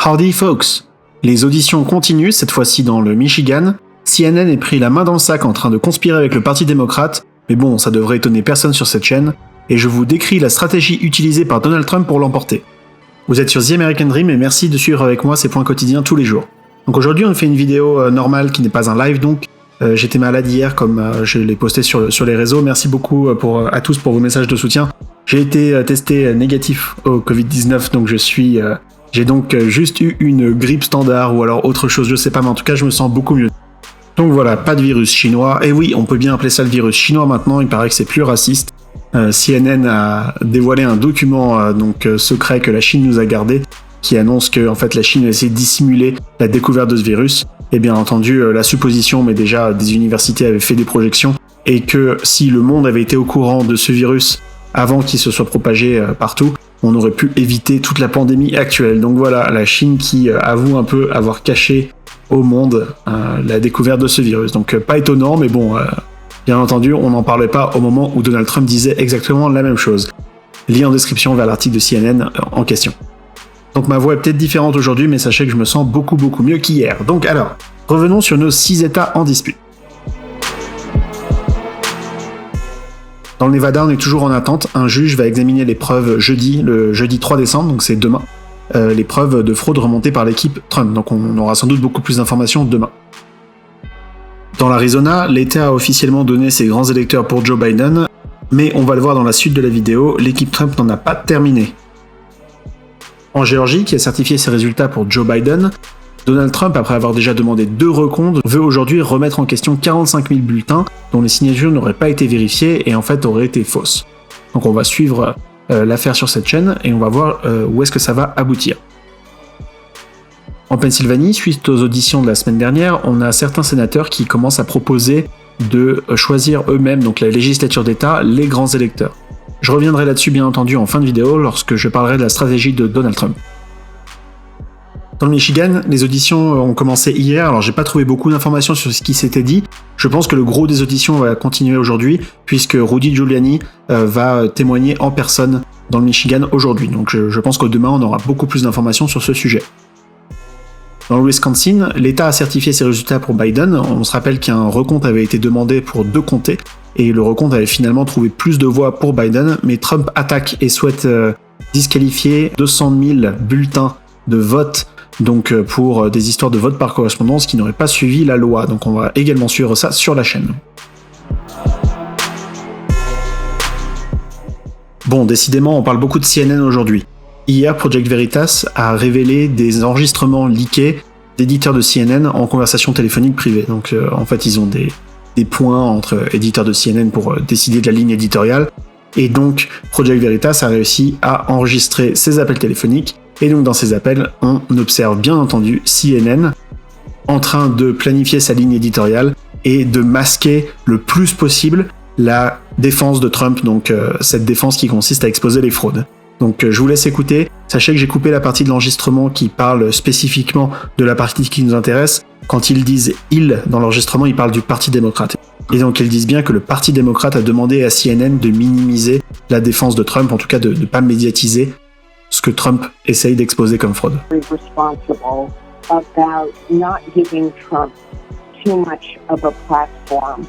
Howdy folks! Les auditions continuent, cette fois-ci dans le Michigan. CNN est pris la main dans le sac en train de conspirer avec le Parti démocrate, mais bon, ça devrait étonner personne sur cette chaîne, et je vous décris la stratégie utilisée par Donald Trump pour l'emporter. Vous êtes sur The American Dream et merci de suivre avec moi ces points quotidiens tous les jours. Donc aujourd'hui on fait une vidéo normale qui n'est pas un live donc. J'étais malade hier comme je l'ai posté sur les réseaux. Merci beaucoup à tous pour vos messages de soutien. J'ai été testé négatif au Covid-19 donc j'ai donc juste eu une grippe standard ou alors autre chose, je sais pas, mais en tout cas je me sens beaucoup mieux. Donc voilà, pas de virus chinois. Et oui, on peut bien appeler ça le virus chinois maintenant, il paraît que c'est plus raciste. CNN a dévoilé un document secret que la Chine nous a gardé, qui annonce que en fait la Chine a essayé de dissimuler la découverte de ce virus. Et bien entendu, la supposition, mais déjà des universités avaient fait des projections, et que si le monde avait été au courant de ce virus avant qu'il se soit propagé partout, on aurait pu éviter toute la pandémie actuelle. Donc voilà, la Chine qui avoue un peu avoir caché au monde la découverte de ce virus. Donc pas étonnant, mais bon, bien entendu, on n'en parlait pas au moment où Donald Trump disait exactement la même chose. Lien en description vers l'article de CNN en question. Donc ma voix est peut-être différente aujourd'hui, mais sachez que je me sens beaucoup mieux qu'hier. Donc alors, revenons sur nos 6 États en dispute. Dans le Nevada, on est toujours en attente. Un juge va examiner les preuves le jeudi 3 décembre, donc c'est demain, les preuves de fraude remontées par l'équipe Trump. Donc on aura sans doute beaucoup plus d'informations demain. Dans l'Arizona, l'État a officiellement donné ses grands électeurs pour Joe Biden, mais on va le voir dans la suite de la vidéo, l'équipe Trump n'en a pas terminé. En Géorgie, qui a certifié ses résultats pour Joe Biden, Donald Trump, après avoir déjà demandé 2 recomptes, veut aujourd'hui remettre en question 45 000 bulletins dont les signatures n'auraient pas été vérifiées et en fait auraient été fausses. Donc on va suivre l'affaire sur cette chaîne et on va voir où est-ce que ça va aboutir. En Pennsylvanie, suite aux auditions de la semaine dernière, on a certains sénateurs qui commencent à proposer de choisir eux-mêmes, donc la législature d'État, les grands électeurs. Je reviendrai là-dessus bien entendu en fin de vidéo lorsque je parlerai de la stratégie de Donald Trump. Dans le Michigan, les auditions ont commencé hier, alors j'ai pas trouvé beaucoup d'informations sur ce qui s'était dit. Je pense que le gros des auditions va continuer aujourd'hui, puisque Rudy Giuliani va témoigner en personne dans le Michigan aujourd'hui. Donc je pense que demain on aura beaucoup plus d'informations sur ce sujet. Dans le Wisconsin, l'État a certifié ses résultats pour Biden. On se rappelle qu'un recompte avait été demandé pour 2 comtés, et le recompte avait finalement trouvé plus de voix pour Biden, mais Trump attaque et souhaite disqualifier 200 000 bulletins de vote donc pour des histoires de vote par correspondance qui n'auraient pas suivi la loi. Donc on va également suivre ça sur la chaîne. Bon, décidément, on parle beaucoup de CNN aujourd'hui. Hier, Project Veritas a révélé des enregistrements leakés d'éditeurs de CNN en conversation téléphonique privée. Donc en fait, ils ont des points entre éditeurs de CNN pour décider de la ligne éditoriale. Et donc, Project Veritas a réussi à enregistrer ces appels téléphoniques. Et donc, dans ces appels, on observe bien entendu CNN en train de planifier sa ligne éditoriale et de masquer le plus possible la défense de Trump, donc cette défense qui consiste à exposer les fraudes. Donc je vous laisse écouter. Sachez que j'ai coupé la partie de l'enregistrement qui parle spécifiquement de la partie qui nous intéresse. Quand ils disent « ils » dans l'enregistrement, ils parlent du Parti démocrate. Et donc ils disent bien que le Parti démocrate a demandé à CNN de minimiser la défense de Trump, en tout cas de ne pas médiatiser ce que Trump essaye d'exposer comme fraude. About not giving Trump too much of a platform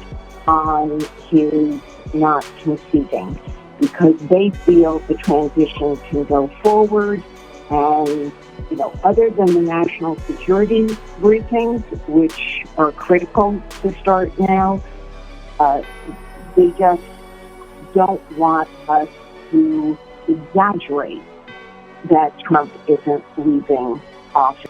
on his not conceding, because they feel the transition can go forward, and other than the national security briefings, which are critical to start now, they just don't want us to exaggerate that Trump isn't leaving office.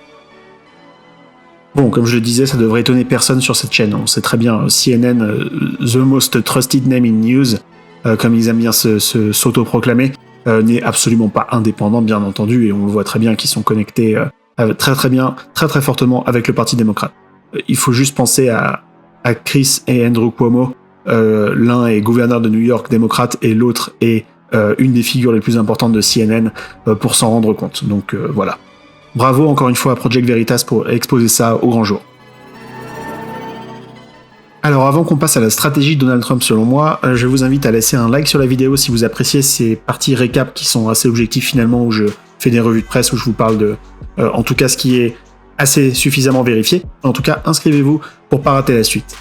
Bon, comme je le disais, ça devrait étonner personne sur cette chaîne. On sait très bien, CNN, the most trusted name in news, comme ils aiment bien s'autoproclamer, n'est absolument pas indépendant, bien entendu, et on le voit très bien qu'ils sont connectés très fortement avec le Parti démocrate. Il faut juste penser à Chris et Andrew Cuomo. L'un est gouverneur de New York démocrate et l'autre est une des figures les plus importantes de CNN pour s'en rendre compte. Donc voilà. Bravo encore une fois à Project Veritas pour exposer ça au grand jour. Alors avant qu'on passe à la stratégie de Donald Trump selon moi, je vous invite à laisser un like sur la vidéo si vous appréciez ces parties récap qui sont assez objectives finalement, où je fais des revues de presse, où je vous parle en tout cas ce qui est assez suffisamment vérifié. En tout cas, inscrivez-vous pour pas rater la suite.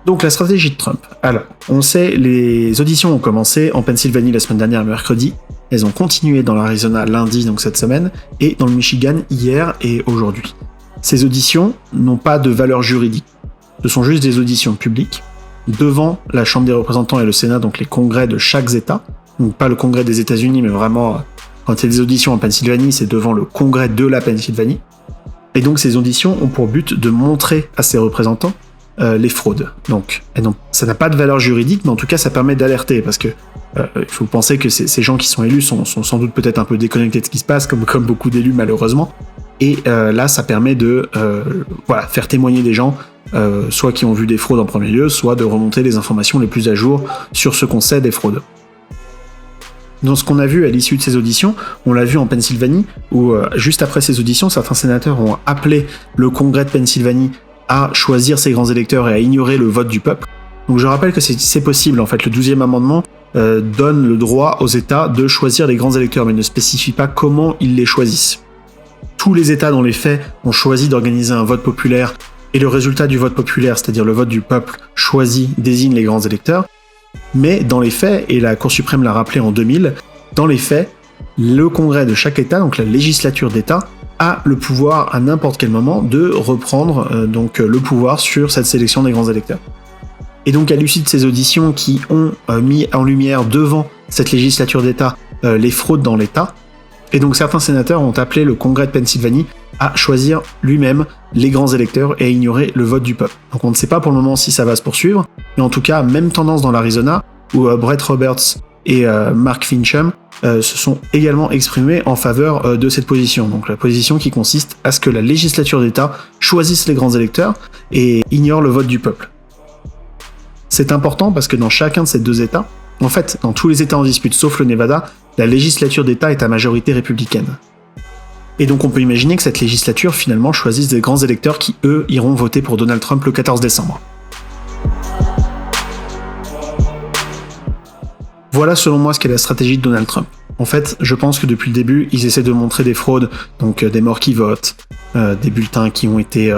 Donc la stratégie de Trump. Alors, on sait, les auditions ont commencé en Pennsylvanie la semaine dernière, mercredi. Elles ont continué dans l'Arizona lundi, donc cette semaine, et dans le Michigan hier et aujourd'hui. Ces auditions n'ont pas de valeur juridique. Ce sont juste des auditions publiques devant la Chambre des représentants et le Sénat, donc les congrès de chaque État. Donc pas le congrès des États-Unis, mais vraiment, quand il y a des auditions en Pennsylvanie, c'est devant le congrès de la Pennsylvanie. Et donc ces auditions ont pour but de montrer à ces représentants les fraudes. Donc, ça n'a pas de valeur juridique, mais en tout cas, ça permet d'alerter, parce que il faut penser que ces gens qui sont élus sont sans doute peut-être un peu déconnectés de ce qui se passe, comme beaucoup d'élus malheureusement. Et là, ça permet de faire témoigner des gens, soit qui ont vu des fraudes en premier lieu, soit de remonter les informations les plus à jour sur ce qu'on sait des fraudes. Dans ce qu'on a vu à l'issue de ces auditions, on l'a vu en Pennsylvanie, où juste après ces auditions, certains sénateurs ont appelé le Congrès de Pennsylvanie à choisir ses grands électeurs et à ignorer le vote du peuple. Donc je rappelle que c'est possible, en fait, le 12e amendement donne le droit aux États de choisir les grands électeurs, mais ne spécifie pas comment ils les choisissent. Tous les États, dans les faits, ont choisi d'organiser un vote populaire, et le résultat du vote populaire, c'est-à-dire le vote du peuple choisi, désigne les grands électeurs. Mais dans les faits, et la Cour suprême l'a rappelé en 2000, dans les faits, le Congrès de chaque État, donc la législature d'État, a le pouvoir à n'importe quel moment de reprendre le pouvoir sur cette sélection des grands électeurs. Et donc à l'issue de ces auditions qui ont mis en lumière devant cette législature d'État les fraudes dans l'État, et donc certains sénateurs ont appelé le Congrès de Pennsylvanie à choisir lui-même les grands électeurs et à ignorer le vote du peuple. Donc on ne sait pas pour le moment si ça va se poursuivre, mais en tout cas, même tendance dans l'Arizona, où Brett Roberts et Mark Finchem se sont également exprimés en faveur de cette position. Donc la position qui consiste à ce que la législature d'État choisisse les grands électeurs et ignore le vote du peuple. C'est important parce que dans chacun de ces deux États, en fait, dans tous les États en dispute sauf le Nevada, la législature d'État est à majorité républicaine. Et donc on peut imaginer que cette législature finalement choisisse des grands électeurs qui, eux, iront voter pour Donald Trump le 14 décembre. Voilà selon moi ce qu'est la stratégie de Donald Trump. En fait, je pense que depuis le début, ils essaient de montrer des fraudes, donc des morts qui votent, des bulletins qui ont été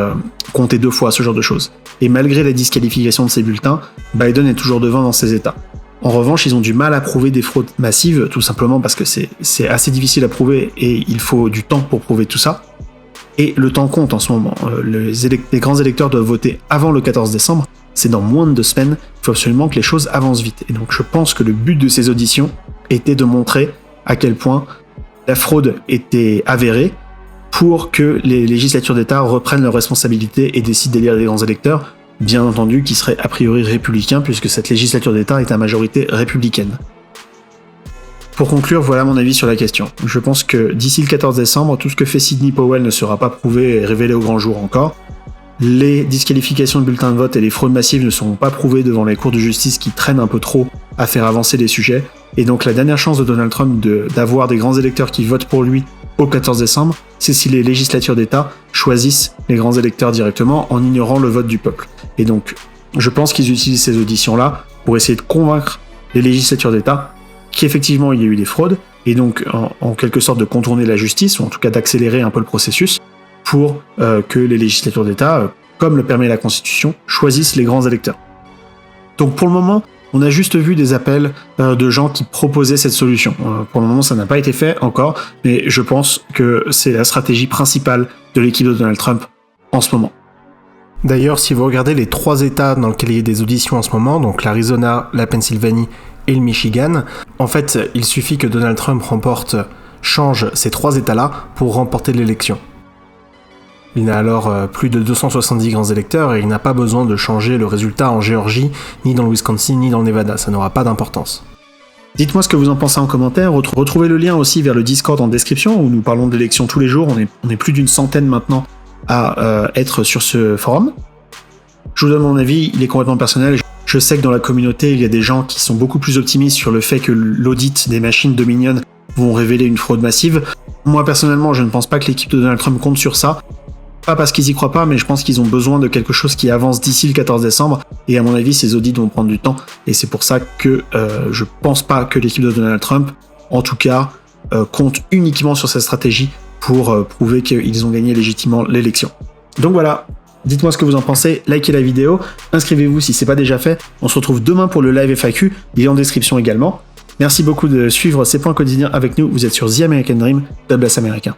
comptés 2 fois, ce genre de choses. Et malgré la disqualification de ces bulletins, Biden est toujours devant dans ces États. En revanche, ils ont du mal à prouver des fraudes massives, tout simplement parce que c'est assez difficile à prouver et il faut du temps pour prouver tout ça. Et le temps compte en ce moment. Les grands électeurs doivent voter avant le 14 décembre, c'est dans moins de 2 semaines, il faut absolument que les choses avancent vite. Et donc je pense que le but de ces auditions était de montrer à quel point la fraude était avérée pour que les législatures d'État reprennent leurs responsabilités et décident d'élire les grands électeurs, bien entendu qui seraient a priori républicains puisque cette législature d'État est à majorité républicaine. Pour conclure, voilà mon avis sur la question. Je pense que d'ici le 14 décembre, tout ce que fait Sidney Powell ne sera pas prouvé et révélé au grand jour encore. Les disqualifications de bulletins de vote et les fraudes massives ne seront pas prouvées devant les cours de justice qui traînent un peu trop à faire avancer les sujets. Et donc la dernière chance de Donald Trump d'avoir des grands électeurs qui votent pour lui au 14 décembre, c'est si les législatures d'État choisissent les grands électeurs directement en ignorant le vote du peuple. Et donc, je pense qu'ils utilisent ces auditions-là pour essayer de convaincre les législatures d'État qu'effectivement il y a eu des fraudes, et donc en quelque sorte de contourner la justice, ou en tout cas d'accélérer un peu le processus, pour que les législatures d'État, comme le permet la Constitution, choisissent les grands électeurs. Donc pour le moment, on a juste vu des appels de gens qui proposaient cette solution. Pour le moment, ça n'a pas été fait encore, mais je pense que c'est la stratégie principale de l'équipe de Donald Trump en ce moment. D'ailleurs, si vous regardez les 3 États dans lesquels il y a des auditions en ce moment, donc l'Arizona, la Pennsylvanie et le Michigan, en fait, il suffit que Donald Trump change ces 3 États-là pour remporter l'élection. Il a alors plus de 270 grands électeurs et il n'a pas besoin de changer le résultat en Géorgie, ni dans le Wisconsin, ni dans le Nevada, ça n'aura pas d'importance. Dites-moi ce que vous en pensez en commentaire, retrouvez le lien aussi vers le Discord en description où nous parlons d'élections tous les jours, on est plus d'une centaine maintenant à être sur ce forum. Je vous donne mon avis, il est complètement personnel. Je sais que dans la communauté, il y a des gens qui sont beaucoup plus optimistes sur le fait que l'audit des machines Dominion vont révéler une fraude massive. Moi, personnellement, je ne pense pas que l'équipe de Donald Trump compte sur ça. Pas parce qu'ils y croient pas, mais je pense qu'ils ont besoin de quelque chose qui avance d'ici le 14 décembre. Et à mon avis, ces audits vont prendre du temps. Et c'est pour ça que je pense pas que l'équipe de Donald Trump, en tout cas, compte uniquement sur cette stratégie pour prouver qu'ils ont gagné légitimement l'élection. Donc voilà, dites-moi ce que vous en pensez, likez la vidéo, inscrivez-vous si c'est pas déjà fait. On se retrouve demain pour le live FAQ, il est en description également. Merci beaucoup de suivre ces points quotidiens avec nous, vous êtes sur The American Dream, The Blast américain.